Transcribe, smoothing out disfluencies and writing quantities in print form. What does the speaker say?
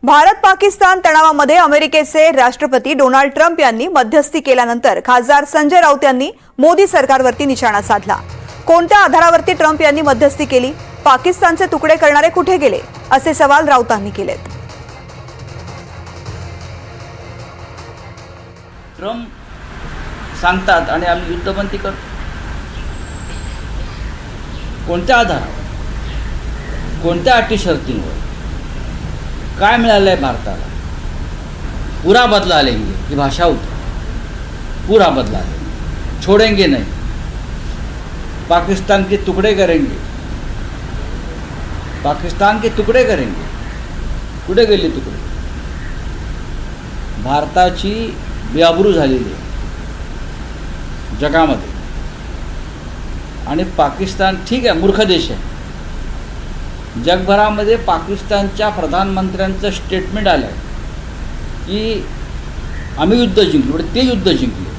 भारत पाकिस्तान तणावामध्ये अमेरिकेचे राष्ट्रपती डोनाल्ड ट्रम्प यांनी मध्यस्थी केल्यानंतर खासदार संजय राऊत यांनी मोदी सरकारवरती निशाणा साधला। कोणत्या आधारावरती ट्रम्प यांनी मध्यस्थी केली? पाकिस्तानचे तुकडे करणारे कुठे गेले? असे सवाल राऊतांनी केलेत। ट्रम्प सांगतात आणि आम्ही युद्धबंदी करतो। कोणत्या आधारावर, कोणत्या अटी शर्तींवर, काय मिळालं आहे भारताला? पूरा बदला लेंगे ही भाषा होती। पूरा बदला लेंगे, छोड़ेंगे नहीं, पाकिस्तान के टुकड़े करेंगे, पाकिस्तान के टुकड़े करेंगे। कुठे गेले तुकडे? भारताची बेआबरू झालेली आहे जगामध्ये। आणि पाकिस्तान ठीक आहे, मूर्ख देश आहे। जगभरामध्ये पाकिस्तानच्या प्रधानमंत्र्यांचं स्टेटमेंट आलं की आम्ही युद्ध जिंकलो, ते युद्ध जिंकले।